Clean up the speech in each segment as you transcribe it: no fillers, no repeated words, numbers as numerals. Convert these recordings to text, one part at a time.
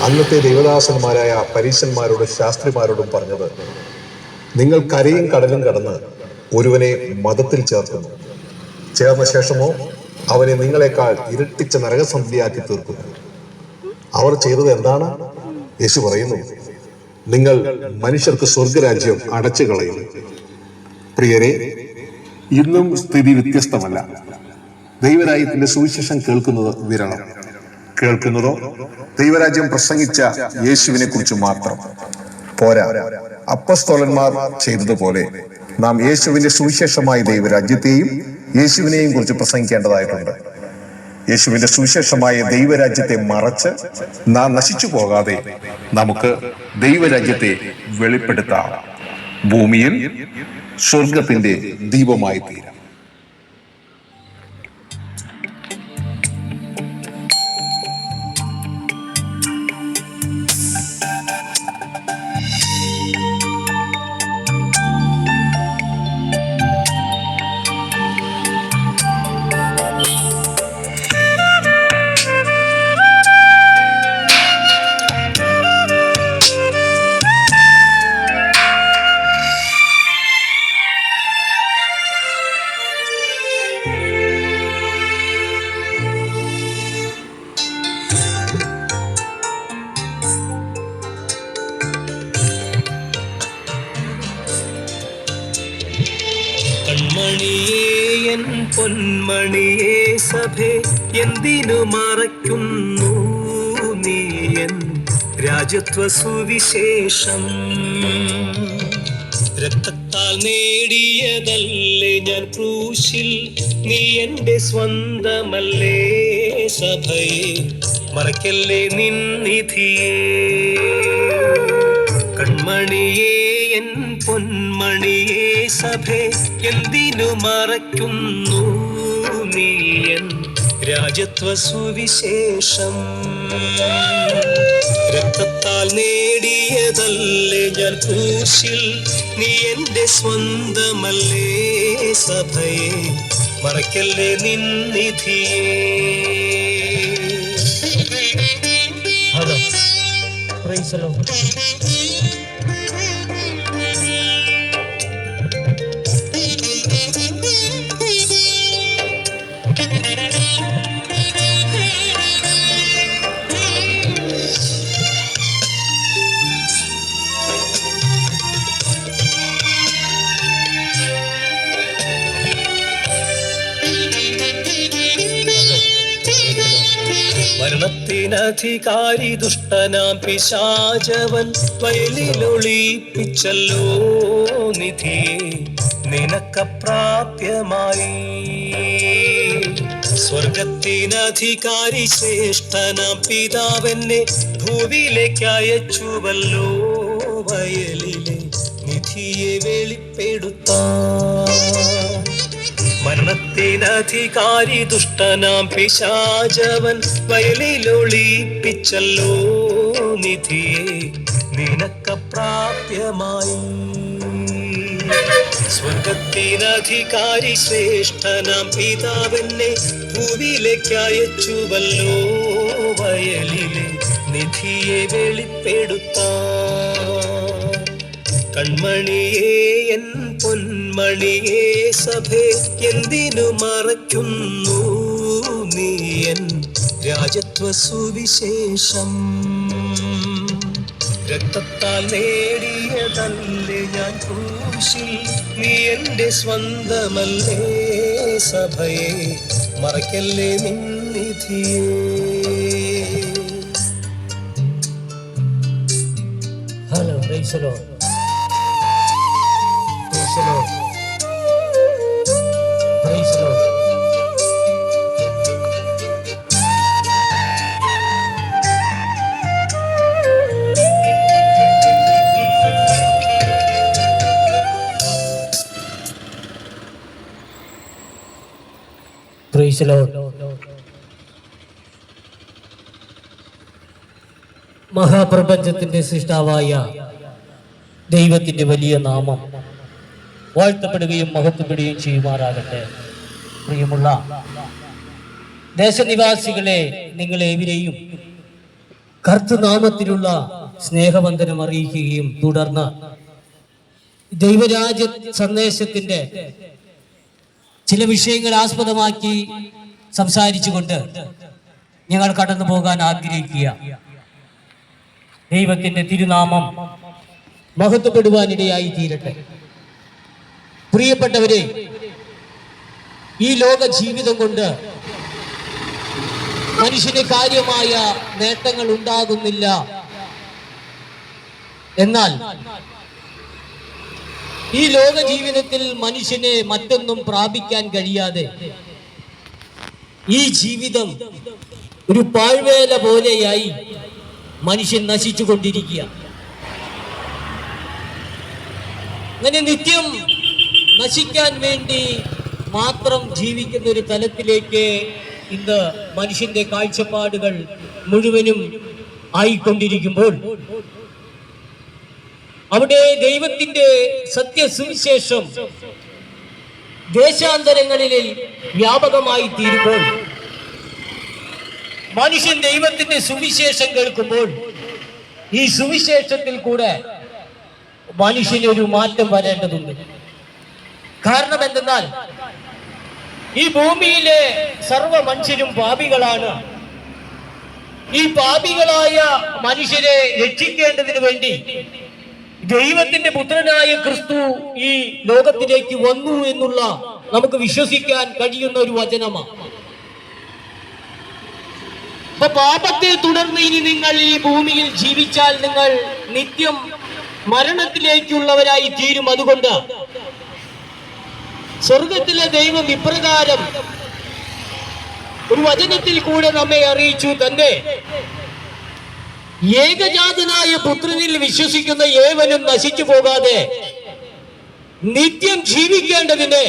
അന്നത്തെ ദൈവദാസന്മാരായ പരീശന്മാരോടും ശാസ്ത്രിമാരോടും പറഞ്ഞത്, നിങ്ങൾ കരയും കടലും കടന്ന് ഒരുവനെ മതത്തിൽ ചേർക്കുന്നു, ചേർന്ന ശേഷമോ അവനെ നിങ്ങളെക്കാൾ ഇരട്ടിച്ച നരകസന്ധിയാക്കി തീർക്കുന്നു. അവർ ചെയ്തത് എന്താണ്? യേശു പറയുന്നു, നിങ്ങൾ മനുഷ്യർക്ക് സ്വർഗരാജ്യം അടച്ചു കളയുന്നു. പ്രിയരെ, ഇന്നും സ്ഥിതി വ്യത്യസ്തമല്ല. ദൈവരാജ്യത്തിന്റെ സുവിശേഷം കേൾക്കുന്നത് വിരളം. കേൾക്കുന്നതോ ദൈവരാജ്യം പ്രസംഗിച്ച യേശുവിനെ കുറിച്ച് മാത്രം. പോരാ, അപ്പസ്തോലന്മാർ ചെയ്തതുപോലെ നാം യേശുവിന്റെ സുവിശേഷമായ ദൈവരാജ്യത്തെയും യേശുവിനെയും കുറിച്ച് പ്രസംഗിക്കേണ്ടതായിട്ടുണ്ട്. യേശുവിന്റെ സുവിശേഷമായ ദൈവരാജ്യത്തെ മറച്ച് നാം നശിച്ചു പോകാതെ നമുക്ക് ദൈവരാജ്യത്തെ വെളിപ്പെടുത്താം. ഭൂമിയിൽ സ്വർഗത്തിന്റെ ദീപമായി തീരാം. കൺമണിയേയൻ പൊന്മണിയേ സഭേ, എന്തിനു മറയ്ക്കുന്നു നീയൻ രാജത്വ സുവിശേഷം? രക്തത്താൽ നേടിയതല്ലേ ഞാൻ ക്രൂശിൽ, നീ എന്റെ സ്വന്തമല്ലേ സഭയെ, മറയ്ക്കല്ലേ നിന്നിധിയേ. കൺമണിയേ എൻ പൊന്മണിയേ സഭേ, എന്തിനു മറയ്ക്കുന്നു നീയൻ രാജത്വ സുവിശേഷം? രക്തത്താൽ നേടിയതല്ലേ ഞാൻ ക്രൂശിൽ, നീ എന്റെ സ്വന്തമല്ലേ സഭയെ, മറയ്ക്കല്ലേ നിന്നിധിയേ. Praise the Lord. മരണത്തിനധികാരി ദുഷ്ടനാം പിശാചവൻ വയലിലൊളിപ്പിച്ചല്ലോ നിധിയെ, നിനക്കപ്രാപ്യമായി. സ്വർഗത്തിനധികാരി ശ്രേഷ്ഠനാം പിതാവെന്നെ ഭൂവിലേക്ക് അയച്ചുവല്ലോ, വയലിലെ നിധിയെ വെളിപ്പെടുത്താൻ. മരണത്തിനധികാരി ദുഷ്ടനാം പിശാചവൻ വയലിലൊളിപ്പിച്ചല്ലോ നിധിയെ, നിനക്കപ്രാപ്യമായി. സ്വർഗത്തിനധികാരി ശ്രേഷ്ഠനാം പിതാവെന്നെ ഭൂവിലേക്ക് അയച്ചുവല്ലോ, വയലിലെ നിധിയെ വെളിപ്പെടുത്താൻ. കൺമണിയേ എൻ പൊന്മണിയേ സഭേ, എന്തിനു മറയ്ക്കുന്നു നീയൻ രാജത്വ സുവിശേഷം? രക്തത്താൽ നേടിയതല്ലേ ഞാൻ ക്രൂശിൽ, നീ എന്റെ സ്വന്തമല്ലേ സഭയെ, മറയ്ക്കല്ലേ നിന്നിധിയേ. Hello, praise the lord. Praise the Lord. Praise the Lord. Praise the Lord. മഹാപ്രപഞ്ചത്തിന്റെ സൃഷ്ടാവായ ദൈവത്തിന്റെ വലിയ നാമം വാഴ്ത്തപ്പെടുകയും മഹത്വപ്പെടുകയും ചെയ്യുമാറാകട്ടെ. പ്രിയമുള്ള ദേശനിവാസികളെ, നിങ്ങളേവരെയും കർത്തൃനാമത്തിലുള്ള സ്നേഹവന്ദനം അറിയിക്കുകയും തുടർന്ന് ദൈവരാജ്യ സന്ദേശത്തിന്റെ ചില വിഷയങ്ങൾ ആസ്പദമാക്കി സംസാരിച്ചുകൊണ്ട് ഞങ്ങൾ കടന്നു പോകാൻ ആഗ്രഹിക്കുക. ദൈവത്തിന്റെ തിരുനാമം മഹത്വപ്പെടുവാനിടയായി തീരട്ടെ. പ്രിയപ്പെട്ടവരെ, ഈ ലോക ജീവിതം കൊണ്ട് മനുഷ്യന് കാര്യമായ നേട്ടങ്ങൾ ഉണ്ടാകുന്നില്ല. എന്നാൽ ഈ ലോക ജീവിതത്തിൽ മനുഷ്യനെ മറ്റൊന്നും പ്രാപിക്കാൻ കഴിയാതെ ഈ ജീവിതം ഒരു പാഴ്വേല പോലെയായി മനുഷ്യൻ നശിച്ചുകൊണ്ടിരിക്കുക. അങ്ങനെ നിത്യം നശിക്കാൻ വേണ്ടി മാത്രം ജീവിക്കുന്ന ഒരു തലത്തിലേക്ക് ഇന്ന് മനുഷ്യന്റെ കാഴ്ചപ്പാടുകൾ മുഴുവനും ആയിക്കൊണ്ടിരിക്കുമ്പോൾ അവിടെ ദൈവത്തിന്റെ സത്യസുവിശേഷം ദേശാന്തരങ്ങളിൽ വ്യാപകമായി തീരുമ്പോൾ മനുഷ്യൻ ദൈവത്തിന്റെ സുവിശേഷം കേൾക്കുമ്പോൾ ഈ സുവിശേഷത്തിൽ കൂടെ മനുഷ്യനൊരു മാറ്റം വരേണ്ടതുണ്ട്. കാരണം എന്തെന്നാൽ ഈ ഭൂമിയിലെ സർവ മനുഷ്യരും പാപികളാണ്. ഈ പാപികളായ മനുഷ്യരെ രക്ഷിക്കേണ്ടതിന് വേണ്ടി ദൈവത്തിന്റെ പുത്രനായ ക്രിസ്തു ഈ ലോകത്തിലേക്ക് വന്നു എന്നുള്ള നമുക്ക് വിശ്വസിക്കാൻ കഴിയുന്ന ഒരു വചനമാണ്. അപ്പൊ പാപത്തെ തുടർന്ന് ഇനി നിങ്ങൾ ഈ ഭൂമിയിൽ ജീവിച്ചാൽ നിങ്ങൾ നിത്യം മരണത്തിലേക്കുള്ളവരായി തീരും. അതുകൊണ്ട് സ്വർഗത്തിലെ ദൈവം ഇപ്രകാരം ഒരു വചനത്തിൽ കൂടെ നമ്മെ അറിയിച്ചു തന്നെ ഏകജാതനായ പുത്രനിൽ വിശ്വസിക്കുന്ന ഏവനും നശിച്ചു പോകാതെ നിത്യം ജീവിക്കേണ്ടതിന്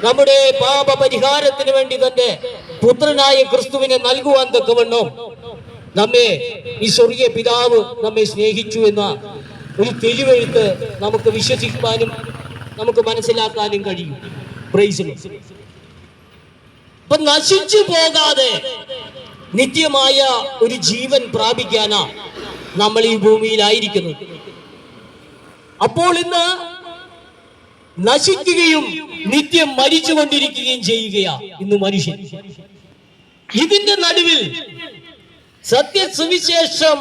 നമ്മുടെ പാപ പരിഹാരത്തിന് വേണ്ടി തന്നെ പുത്രനായ ക്രിസ്തുവിനെ നൽകുവാൻ തക്കവണ്ണം നമ്മെ ഈ സ്വർഗീയ പിതാവ് നമ്മെ സ്നേഹിച്ചു എന്ന ഒരു തെളിവെഴുത്ത് നമുക്ക് വിശ്വസിക്കാനും നമുക്ക് മനസ്സിലാക്കാനും കഴിയും. Price the Lord. അപ്പൊ നശിച്ചു പോകാതെ നിത്യമായ ഒരു ജീവൻ പ്രാപിക്കാനാ നമ്മൾ ഈ ഭൂമിയിലായിരിക്കുന്നത്. അപ്പോൾ ഇന്ന് നശിക്കുകയും നിത്യം മരിച്ചുകൊണ്ടിരിക്കുകയും ചെയ്യുകയാ ഇന്ന് മനുഷ്യൻ. ഇതിന്റെ നടുവിൽ സത്യസുവിശേഷം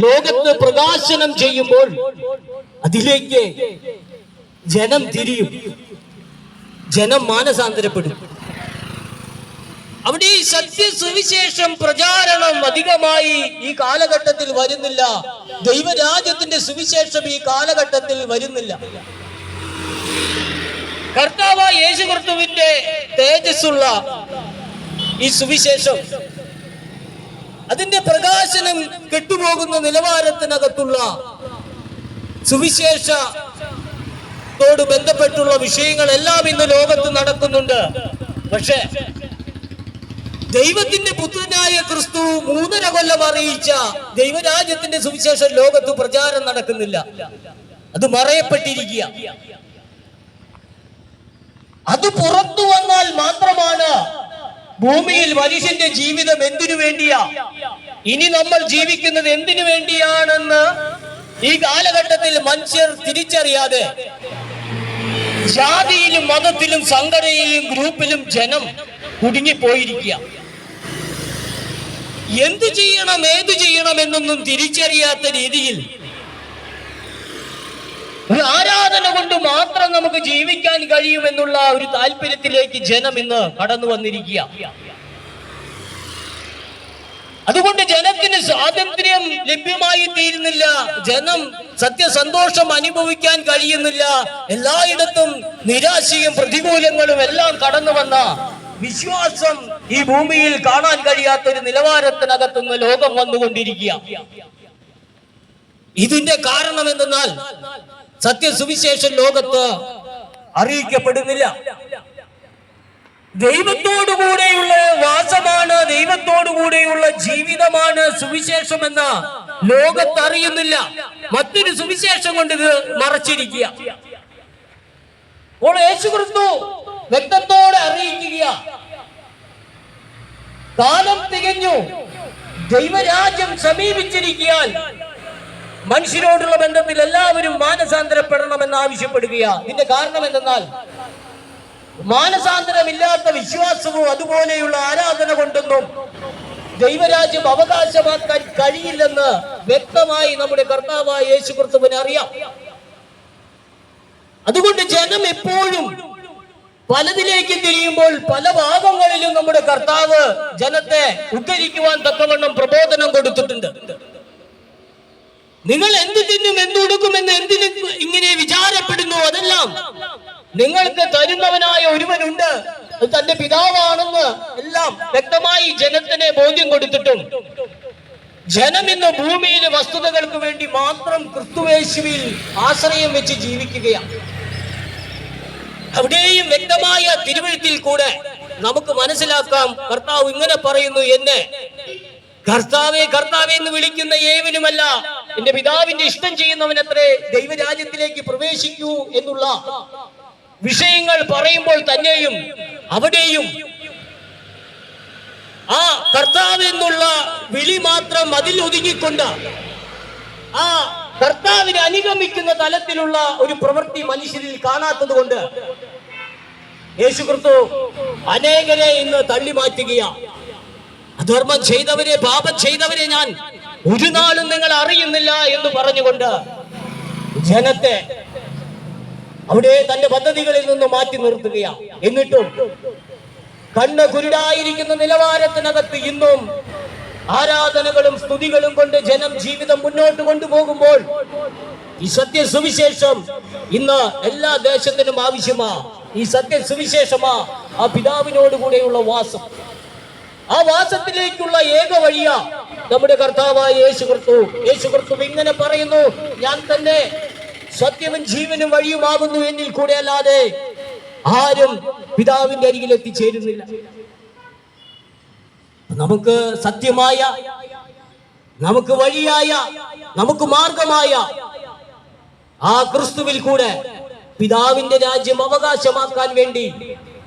ലോകത്ത് പ്രകാശനം ചെയ്യുമ്പോൾ അതിലേക്ക് ജനം തിരിയും, ജനം മാനസാന്തരപ്പെടും. അവിടെ ഈ സത്യസുവിശേഷം പ്രചാരണം അധികമായി ഈ കാലഘട്ടത്തിൽ വരുന്നില്ല. ദൈവരാജ്യത്തിന്റെ സുവിശേഷം ഈ കാലഘട്ടത്തിൽ വരുന്നില്ല. കർത്താവായ യേശു ക്രിസ്തുവിന്റെ തേജസ്സുള്ള ഈ സുവിശേഷം അതിന്റെ പ്രകാശനം കെട്ടുപോകുന്ന നിലവാരത്തിനകത്തുള്ള സുവിശേഷത്തോട് ബന്ധപ്പെട്ടുള്ള വിഷയങ്ങളെല്ലാം ഇന്ന് ലോകത്ത് നടക്കുന്നുണ്ട്. പക്ഷേ ദൈവത്തിന്റെ പുത്രനായ ക്രിസ്തു 3.5 കൊല്ലം അറിയിച്ച ദൈവരാജ്യത്തിന്റെ സുവിശേഷം ലോകത്ത് പ്രചാരം നടക്കുന്നില്ല. അത് മറയപ്പെട്ടിരിക്കുക. അത് പുറത്തു വന്നാൽ മാത്രമാണ് ഭൂമിയിൽ മനുഷ്യന്റെ ജീവിതം എന്തിനു വേണ്ടിയാ, ഇനി നമ്മൾ ജീവിക്കുന്നത് എന്തിനു വേണ്ടിയാണെന്ന് ഈ കാലഘട്ടത്തിൽ മനുഷ്യർ തിരിച്ചറിയാതെ ജാതിയിലും മതത്തിലും സംഘടനയിലും ഗ്രൂപ്പിലും ജനം കുടുങ്ങിപ്പോയിരിക്കുക. എന്തു ചെയ്യണം ഏതു ചെയ്യണം എന്നൊന്നും തിരിച്ചറിയാത്ത രീതിയിൽ ഒരു ആരാധന കൊണ്ട് മാത്രം നമുക്ക് ജീവിക്കാൻ കഴിയുമെന്നുള്ള ഒരു താല്പര്യത്തിലേക്ക് ജനം ഇന്ന് കടന്നു വന്നിരിക്കുക. അതുകൊണ്ട് ജനത്തിന് സ്വാതന്ത്ര്യം ലഭ്യമായി തീരുന്നില്ല. ജനം സത്യസന്തോഷം അനുഭവിക്കാൻ കഴിയുന്നില്ല. എല്ലായിടത്തും നിരാശയും പ്രതികൂലങ്ങളും എല്ലാം കടന്നു വന്ന വിശ്വാസം ഈ ഭൂമിയിൽ കാണാൻ കഴിയാത്ത ഒരു നിലവാരത്തിനകത്തുനിന്ന് ലോകം വന്നുകൊണ്ടിരിക്കുക. ഇതിന്റെ കാരണം എന്തെന്നാൽ സത്യസുവിശേഷം ലോകത്ത് അറിയിക്കപ്പെടുന്നില്ല. ദൈവത്തോടുകൂടെയുള്ള വാസമാണ്, ദൈവത്തോടുകൂടെയുള്ള ജീവിതമാണ് സുവിശേഷം എന്ന ലോകത്ത് അറിയുന്നില്ല. മറ്റൊരു സുവിശേഷം കൊണ്ട് ഇത് മറച്ചിരിക്കുക. അപ്പോൾ യേശുക്രിസ്തു വ്യക്തത്തോടെ അറിയിക്കുക, കാലം തികഞ്ഞു, ദൈവരാജ്യം സമീപിച്ചിരിക്കാൻ മനുഷ്യരോടുള്ള ബന്ധത്തിൽ എല്ലാവരും മാനസാന്തരപ്പെടണമെന്ന് ആവശ്യപ്പെടുകയാ. ഇതിന്റെ കാരണം എന്തെന്നാൽ മാനസാന്തരമില്ലാത്ത വിശ്വാസവും അതുപോലെയുള്ള ആരാധന കൊണ്ടൊന്നും ദൈവരാജ്യം അവകാശമാക്കാൻ കഴിയില്ലെന്ന് വ്യക്തമായി നമ്മുടെ കർത്താവായ യേശുക്രിസ്തുവിന് അറിയാം. അതുകൊണ്ട് ജനം എപ്പോഴും പലതിലേക്ക് തിരിയുമ്പോൾ പല ഭാഗങ്ങളിലും നമ്മുടെ കർത്താവ് ജനത്തെ ഉദ്ധരിക്കുവാൻ തക്കവണ്ണം പ്രബോധനം കൊടുത്തിട്ടുണ്ട്. നിങ്ങൾ എന്ത് തിന്നും എന്തുടുക്കുമെന്ന് എന്തിന് ഇങ്ങനെ വിചാരപ്പെടുന്നു? അതെല്ലാം നിങ്ങൾക്ക് തരുന്നവനായ ഒരുവനുണ്ട്, അത് തന്റെ പിതാവാണെന്ന് എല്ലാം വ്യക്തമായി ജനത്തിനെ ബോധ്യം കൊടുത്തിട്ടും ജനം ഇന്ന് ഭൂമിയിലെ വസ്തുതകൾക്ക് വേണ്ടി മാത്രം ക്രിസ്തുയേശുവിൽ ആശ്രയം വെച്ച് ജീവിക്കുകയാണ്. അവിടെയും വ്യക്തമായ തിരുവഴുത്തിൽ കൂടെ നമുക്ക് മനസ്സിലാക്കാം, കർത്താവ് ഇങ്ങനെ പറയുന്നു, എന്നെ കർത്താവേ കർത്താവേ എന്ന് വിളിക്കുന്ന ഏവനുമല്ല എന്റെ പിതാവിന്റെ ഇഷ്ടം ചെയ്യുന്നവനത്രേ ദൈവരാജ്യത്തിലേക്ക് പ്രവേശിക്കൂ എന്നുള്ള വിഷയങ്ങൾ പറയുമ്പോൾ തന്നെയും അവിടെയും ആ കർത്താവ് എന്നുള്ള വിളി മാത്രം അതിൽ ഒതുങ്ങിക്കൊണ്ട് ആ കർത്താവിനെ അനുഗമിക്കുന്ന തലത്തിലുള്ള ഒരു പ്രവൃത്തി മനുഷ്യരിൽ കാണാത്തത് കൊണ്ട് യേശുക്രിസ്തു അനേകരെ ഇന്ന് തള്ളി മാറ്റുകയാണ്. അധർമ്മം ചെയ്തവരെ, പാപം ചെയ്തവരെ ഞാൻ ഒരു നാളും നിങ്ങൾ അറിയുന്നില്ല എന്ന് പറഞ്ഞുകൊണ്ട് ജനത്തെ അവിടെ തന്റെ പദ്ധതികളിൽ നിന്ന് മാറ്റി നിർത്തുകയാണ്. എന്നിട്ടും കണ്ണ് കുരുടായിരിക്കുന്ന നിലവാരത്തിനകത്ത് ഇന്നും ആരാധനകളും സ്തുതികളും കൊണ്ട് ജനം ജീവിതം മുന്നോട്ട് കൊണ്ടുപോകുമ്പോൾ ഈ സത്യസുവിശേഷം ഇന്ന് എല്ലാ ദേശത്തിനും ആവശ്യമാ. ഈ സത്യസുവിശേഷമാ ആ പിതാവിനോട് കൂടെയുള്ള വാസം. ആ വാസത്തിലേക്കുള്ള ഏക വഴിയാ നമ്മുടെ കർത്താവായ യേശുക്രിസ്തു. യേശുക്രിസ്തു ഇങ്ങനെ പറയുന്നു, ഞാൻ തന്നെ സത്യവും ജീവനും വഴിയുമാകുന്നു, എന്നിൽ കൂടെ അല്ലാതെ ആരും പിതാവിന്റെ അരികിൽ എത്തിച്ചേരുന്നില്ല. നമുക്ക് സത്യമായ, നമുക്ക് വഴിയായ, നമുക്ക് മാർഗമായ ആ ക്രിസ്തുവിൽ കൂടെ പിതാവിന്റെ രാജ്യം അവകാശമാക്കാൻ വേണ്ടി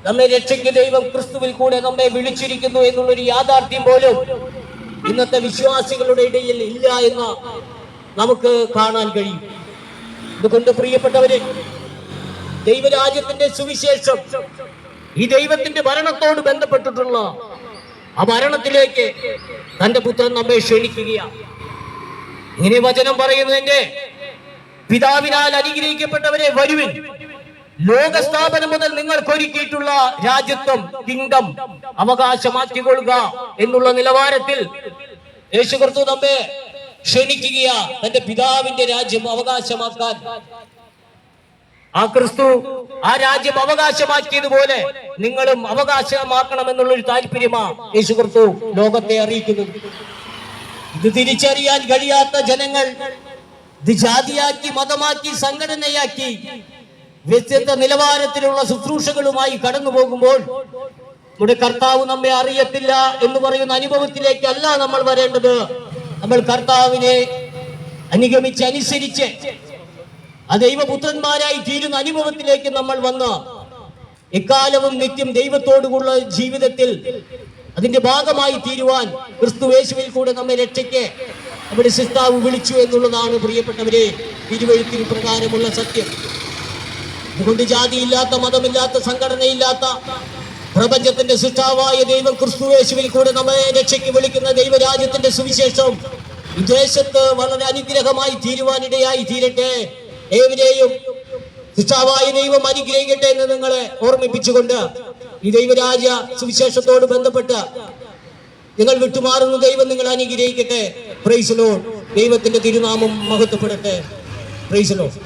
നമ്മെ രക്ഷയ്ക്ക് ദൈവം ക്രിസ്തുവിൽ കൂടെ നമ്മെ വിളിച്ചിരിക്കുന്നു എന്നുള്ളൊരു യാഥാർത്ഥ്യം പോലും ഇന്നത്തെ വിശ്വാസികളുടെ ഇടയിൽ ഇല്ല എന്ന് നമുക്ക് കാണാൻ കഴിയും. അതുകൊണ്ട് പ്രിയപ്പെട്ടവരെ, ദൈവരാജ്യത്തിന്റെ സുവിശേഷം ഈ ദൈവത്തിന്റെ ഭരണത്തോട് ബന്ധപ്പെട്ടിട്ടുള്ള ആ ഭരണത്തിലേക്ക് തന്റെ പുത്രൻ നമ്മെ ക്ഷണിക്കുകയാണ്. ഇങ്ങനെ വചനം പറയുന്നതിന്റെ പിതാവിനാൽ അനുഗ്രഹിക്കപ്പെട്ടവരെ വരുവിൻ, ലോകസ്ഥാപനം മുതൽ നിങ്ങൾക്ക് ഒരുക്കിയിട്ടുള്ള രാജ്യത്വം, കിങ്ഡം അവകാശമാക്കിക്കൊള്ളുക എന്നുള്ള നിലവാരത്തിൽ യേശുക്രിസ്തു നമ്മെ ക്ഷണിക്കുക തന്റെ പിതാവിന്റെ രാജ്യം അവകാശമാക്കാൻ. ആ ക്രിസ്തു ആ രാജ്യം അവകാശമാക്കിയതുപോലെ നിങ്ങളും അവകാശമാക്കണം എന്നുള്ളൊരു താല്പര്യമാ യേശുക്രിസ്തു ലോകത്തെ അറിയിക്കുന്നത്. ഇത് തിരിച്ചറിയാൻ കഴിയാത്ത ജനങ്ങൾ ഇത് ജാതിയാക്കി, മതമാക്കി, സംഘടനയാക്കി വ്യത്യസ്ത നിലവാരത്തിലുള്ള ശുശ്രൂഷകളുമായി കടന്നു പോകുമ്പോൾ നമ്മുടെ കർത്താവ് നമ്മെ അറിയത്തില്ല എന്ന് പറയുന്ന അനുഭവത്തിലേക്കല്ല നമ്മൾ വരേണ്ടത്. നമ്മൾ കർത്താവിനെ അനുഗമിച്ച് അനുസരിച്ച് ആ ദൈവപുത്രന്മാരായി തീരുന്ന അനുഭവത്തിലേക്ക് നമ്മൾ വന്ന് എക്കാലവും നിത്യം ദൈവത്തോടുള്ള ജീവിതത്തിൽ അതിന്റെ ഭാഗമായി തീരുവാൻ ക്രിസ്തു യേശുവിൽ കൂടെ നമ്മെ രക്ഷയ്ക്ക് നമ്മുടെ സിസ്താവ് വിളിച്ചു എന്നുള്ളതാണ് പ്രിയപ്പെട്ടവരെ തിരുവഴുത്തിൽ പ്രകാരമുള്ള സത്യം. അതുകൊണ്ട് ജാതിയില്ലാത്ത, മതമില്ലാത്ത, സംഘടനയില്ലാത്ത പ്രപഞ്ചത്തിന്റെ സൃഷ്ടാവായ ദൈവം ക്രിസ്തു യേശുവിൽ കൂടെ നമ്മെ രക്ഷയ്ക്ക് വിളിക്കുന്ന ദൈവരാജ്യത്തിന്റെ സുവിശേഷം ഈ ദേശത്ത് വളരെ അനുഗ്രഹമായി തീരുവാനിടയായി തീരട്ടെ. ഏവരെയും സൃഷ്ടാവായ ദൈവം അനുഗ്രഹിക്കട്ടെ എന്ന് നിങ്ങളെ ഓർമ്മിപ്പിച്ചുകൊണ്ട് ഈ ദൈവരാജ്യ സുവിശേഷത്തോട് ബന്ധപ്പെട്ട് നിങ്ങൾ വിട്ടുമാറുന്ന ദൈവം നിങ്ങൾ അനുഗ്രഹിക്കട്ടെ. Price the Lord. ദൈവത്തിന്റെ തിരുനാമം മഹത്വപ്പെടട്ടെ. Price the Lord.